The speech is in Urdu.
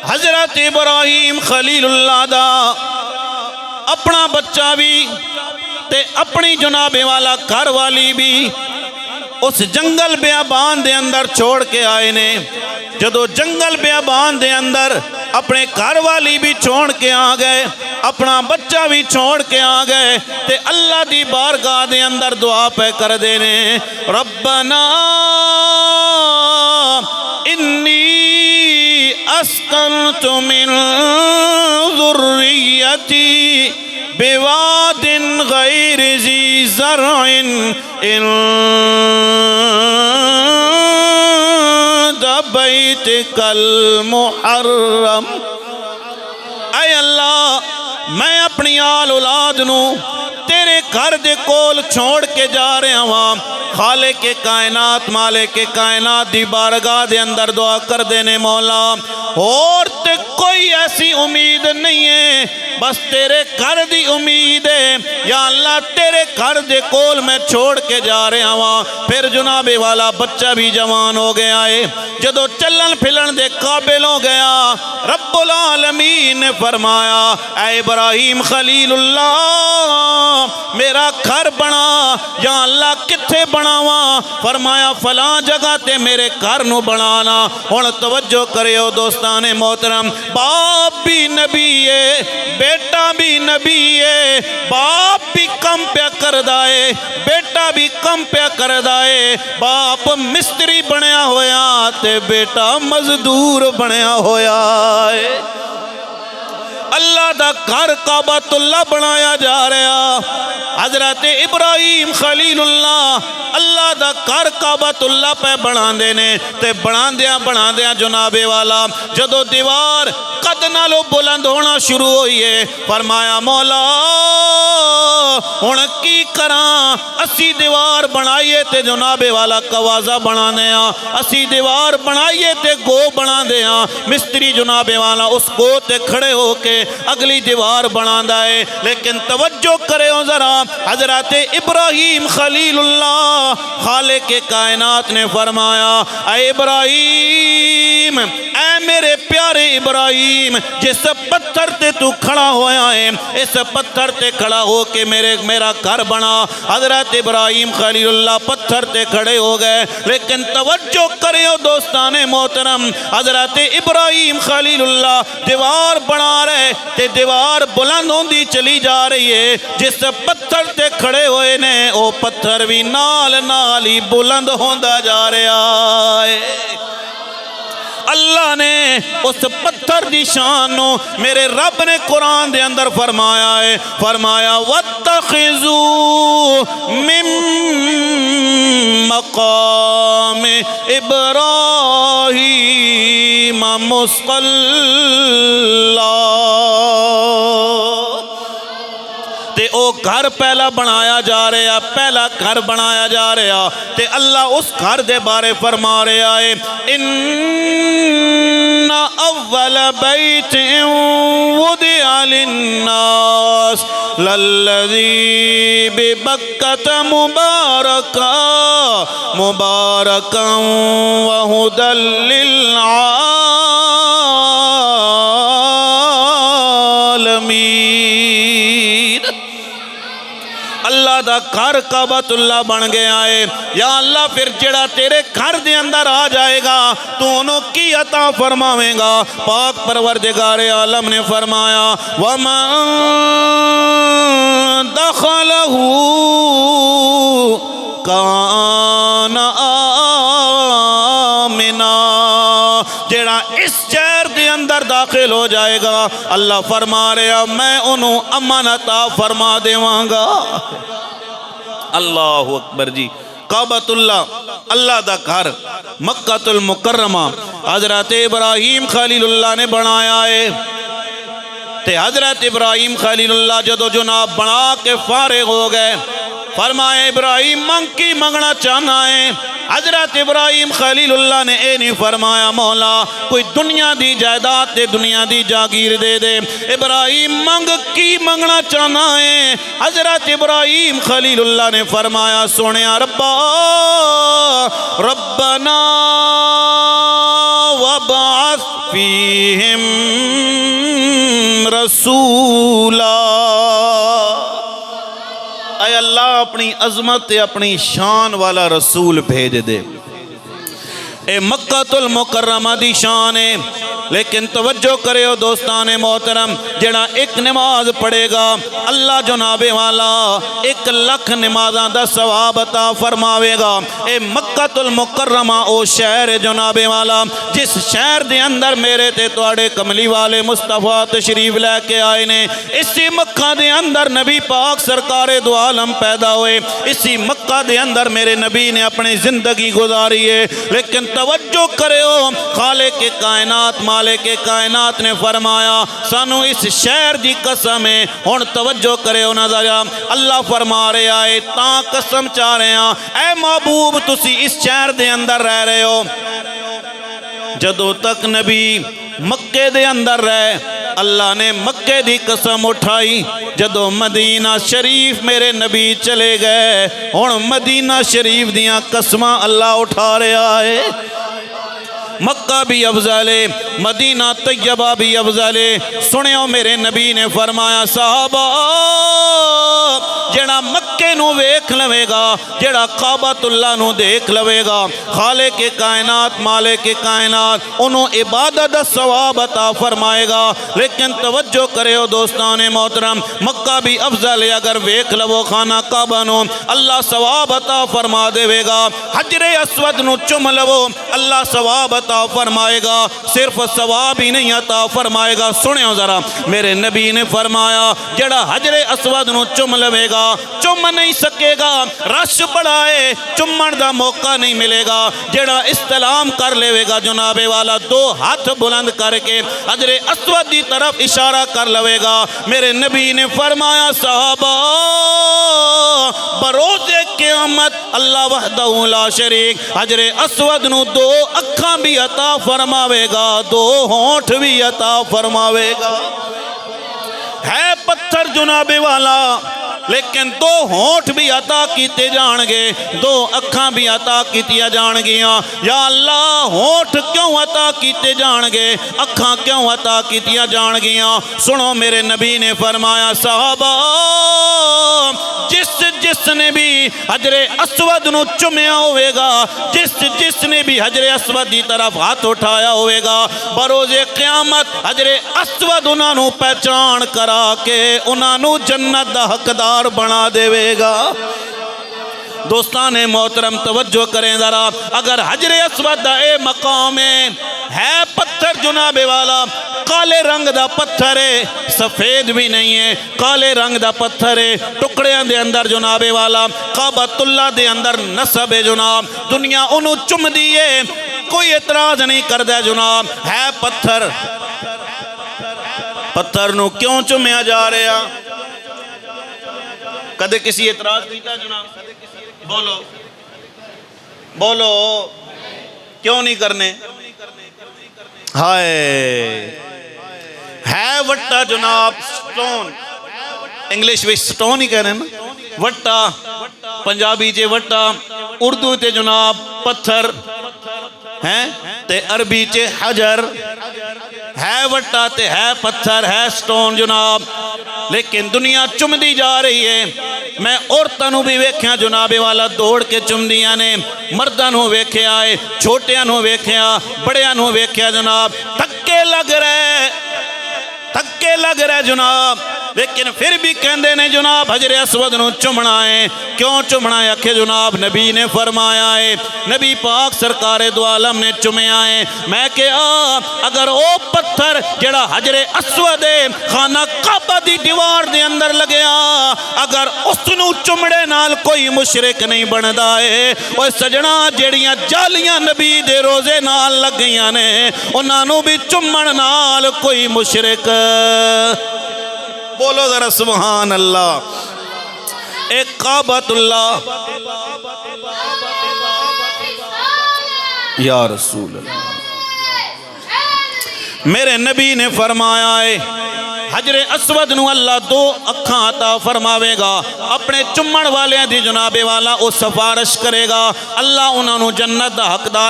حضرت ابراہیم خلیل اللہ دا اپنا بچہ بھی تے اپنی جناب والا گھر والی بھی اس جنگل بیابان دے اندر چھوڑ کے آئے نے. جدو جنگل بیابان دے اندر اپنے گھر والی بھی چھوڑ کے آ گئے, اپنا بچہ بھی چھوڑ کے آ گئے, تے اللہ دی بارگاہ دے اندر دعا پہ کر دینے, ربنا انی اسکنت من ذریتی بواد غیر ذی زرع عند بیتک المحرم. اے اللہ میں اپنی آل اولاد نو تیرے گھر دے کول چھوڑ کے جا رہا ہاں. خالق کائنات مالک کائنات دی بارگاہ دے اندر دعا کر دینے, مولا اور تے کوئی ایسی امید نہیں ہے, بس تیرے گھر دی امید ہے. یا اللہ تیرے گھر دے کول میں چھوڑ کے جا رہا ہاں. پھر جناب والا بچہ بھی جوان ہو گیا ہے, جدو چلن پھلن دے قابل ہو گیا, رب العالمین نے فرمایا اے ابراہیم خلیل اللہ میرا گھر بنا. یا اللہ کتھے بناواں؟ فرمایا فلاں جگہ تے میرے گھر نو بنانا. ہن توجہ کریو دوستان محترم, باپ بھی نبی ہے, بیٹا بھی نبی ہے, باپ بھی کم پیا کردا ہے, بیٹا بھی کم پیا کردا ہے. باپ مستری بنیا ہویا تے بیٹا مزدور بنیا ہویا ہے. اللہ دا گھر کعبۃ اللہ بنایا جا رہا. حضرت ابراہیم خلیل اللہ دا گھر کعبۃ اللہ پہ بنا دینے, تے بنا دیاں جناب والا جدو دیوار قد نالو بلند ہونا شروع ہوئی ہے, فرمایا مولا ہن کی کراں؟ اسی دیوار بنائیے تے جناب والا کوازہ بنا دیاں, اسی دیوار بنائیے تے گو بنا دیاں. مستری جناب والا اس گو تے کھڑے ہو کے اگلی دیوار بنا دائے. لیکن توجہ کرے ہو ذرا, حضرت ابراہیم خلیل اللہ خالق کائنات نے فرمایا اے ابراہیم, اے میرے پیارے ابراہیم, جس پتھر تے تو کھڑا ہویا ہے اس پتھر تے کھڑا ہو کے میرا گھر بنا. حضرت ابراہیم خلیل اللہ پتھر تے کھڑے ہو گئے. لیکن توجہ کرے ہو دوستان محترم, حضرت ابراہیم خلیل اللہ دیوار بنا رہے تے دیوار بلند ہوندی چلی جا رہی ہے. جس پتھر تے کھڑے ہوئے نے او پتھر بھی نال ہی بلند ہوندا جا رہا ہے. اللہ نے اس پتھر دی شان نو میرے رب نے قرآن دے اندر فرمایا ہے, فرمایا وَاتَّخِذُوا مِن مَقَامِ إِبْرَاهِيمَ مُصَلًّى. تے او گھر پہلا بنایا جا رہا, پہلا گھر بنایا جا رہا, تے اللہ اس گھر دے بارے فرما رہا ہے ان اول بیت وضع للناس للذی ببکۃ مبارکا وہدی للعالمین. اللہ دا گھر کعبۃ اللہ بن گیا ہے. یا اللہ پھر جڑا تیرے گھر دے اندر آ جائے گا تو انہوں کی عطا فرماویں گا؟ پاک پروردگار عالم نے فرمایا وَمَن دَخَلَهُ كَانَ آمِنًا. جڑا اس شہر دے اندر داخل ہو جائے گا اللہ فرما رہا میں انہوں امن عطا فرما دیواں گا. اللہ اکبر جی. کعبۃ اللہ اللہ دا گھر مکہ المکرمہ حضرت ابراہیم خلیل اللہ نے بنایا ہے. تے حضرت ابراہیم خلیل اللہ جدو جناب بنا کے فارغ ہو گئے, فرمایا ابراہیم منگ کی منگنا چاہنا ہے. حضرت ابراہیم خلیل اللہ نے اے نہیں فرمایا مولا کوئی دنیا دی جائیداد دے, دنیا دی جاگیر دے دے. ابراہیم منگ کی منگنا چاہنا ہے. حضرت ابراہیم خلیل اللہ نے فرمایا سونیا ربنا وابعث فیہم رسولا۔ اے اللہ اپنی عظمت اپنی شان والا رسول بھیج دے۔ اے مکہ المکرمہ دی شان ہے، لیکن توجہ کرے ہو دوستان محترم، جڑا ایک نماز پڑھے گا اللہ جناب والا 1,00,000 نمازاں دا ثواب عطا فرماوے گا۔ اے مکہ المکرمہ او شہر جناب والا جس شہر دے اندر میرے تے تواڈے کملی والے مصطفیٰ تشریف لے کے آئے نے۔ اسی مکہ دے اندر نبی پاک سرکار دو عالم پیدا ہوئے، اسی مکہ دے اندر میرے نبی نے اپنی زندگی گزاری ہے۔ لیکن توجہ کرے ہو، خالق کائنات مالک کائنات نے فرمایا سانو اس شہر دی قسم ہے۔ ہن توجہ کرے ہو نظر، اللہ فرما رہے آئے تاں قسم چاہ رہے ہیں اے محبوب تسی اس شہر دے اندر رہ رہے ہو، جدوں تک نبی مکے دے اندر رہے اللہ نے مکے دی قسم اٹھائی، جدوں مدینہ شریف میرے نبی چلے گئے ہن مدینہ شریف دیاں قسماں اللہ اٹھا رہا ہے۔ مکہ بھی افضل ہے، مدینہ طیبہ بھی افضل ہے۔ سنیو میرے نبی نے فرمایا صحابہ جڑا مکے نو ویکھ لوے گا، جڑا کعبۃ اللہ نو دیکھ لوے گا، خالق کائنات مالک کائنات انہوں عبادت ثواب عطا فرمائے گا۔ لیکن توجہ کرے ہو دوستان محترم، مکہ بھی افضل ہے، اگر ویکھ لو خانہ کعبہ نو اللہ ثواب عطا فرما دے گا۔ حجر اسود نو چم لو اللہ ثواب عطا فرمائے گا، صرف ثواب ہی نہیں عطا فرمائے گا۔ سنیو ذرا میرے نبی نے فرمایا جڑا حجر اسود نو چم لوے گا چم نہیں سکے گا، رش بڑا ہے چمن دا موقع نہیں ملے گا۔ جڑا استلام کر لے گا جناب والا 2 ہاتھ بلند کر کے حجر اسود دی طرف اشارہ کر لوے گا، میرے نبی نے فرمایا صحابہ بروز قیامت اللہ وحدہ لا شریک حجر اسود نو 2 اکھاں بھی عطا فرماوے گا، 2 ہونٹ بھی عطا فرماوے گا۔ ہے پتھر جناب والا لیکن 2 ہونٹ بھی عطا کیتے جان گے، 2 اکھاں بھی عطا کیتیا جان گیاں۔ یا اللہ ہونٹ کیوں عطا کیتے جان گے، اکھاں کیوں عطا کیتیا جان گیاں؟ سنو میرے نبی نے فرمایا صحابہ جس نے بھی حجر اسود نو چمیا ہوئے گا، جس نے بھی حجر اسود دی طرف ہاتھ اٹھایا ہوئے گا، بروز قیامت حجر اسود انہاں نو پہچان کرا کے انہاں نو جنت دا حقدار بنا دے گا۔ دوستان محترم توجہ کریں ذرا، اگر حجر اسود دا اے مقام ہے پتھر جناب والا کالے رنگ دا پتھر ہے، سفید بھی نہیں ہے، کالے رنگ دا پتھر ہے، ٹکڑیاں دے اندر جناب والا کعبۃ اللہ دے اندر نصب ہے جناب، دنیا انہوں چم دیئے کوئی اعتراض نہیں کردہ جناب، ہے پتھر، پتھر نو کیوں چمیا جا رہا؟ کدے کسی اعتراض کیتا جناب؟ بولو بولو کیوں نہیں کرنے؟ ہائے ہے وٹا جناب سٹون، انگلش وچ سٹون ہی کہہ رہے ہیں نا، وٹا پنجابی چے وٹا، اردو تے جناب پتھر ہیں تے عربی چے حجر، ہے وٹا تے ہے پتھر ہے سٹون جناب، لیکن دنیا چم دی جا رہی ہے۔ میں عورتوں بھی ویکھیا جناب والا دوڑ کے چم دیاں نے، مردوں ویکھیا ہے، چھوٹیاں نو ویکھیا، بڑیاں نو ویکھیا جناب، تھکے لگ رہے جناب، لیکن پھر بھی کہندے نے جناب حجر اسود نو چمنا ہے۔ کیوں چمنا ہے؟ کہ جناب نبی نے فرمایا ہے، نبی پاک سرکار دو عالم نے چمیا ہے۔ میں کہ اگر او پتھر جڑا حجر اسود ہے خانہ کعبہ دی دیوار دے اندر لگیا، اگر اس نو چمڑے نال کوئی مشرک نہیں بندا ہے، او سجنا جڑیاں جالیاں نبی دے روزے نال لگ گئیاں نے انہاں نو بھی چمن نال کوئی مشرک، بولو ذرا سبحان اللہ۔ ایک کعبۃ اللہ یا رسول اللہ، میرے نبی نے فرمایا ہے حجر اسود نو اللہ 2 اکھاں عطا فرماوے گا، اپنے چمن والے دی جناب والا او سفارش کرے گا، اللہ انہاں نو جنت دا حقدار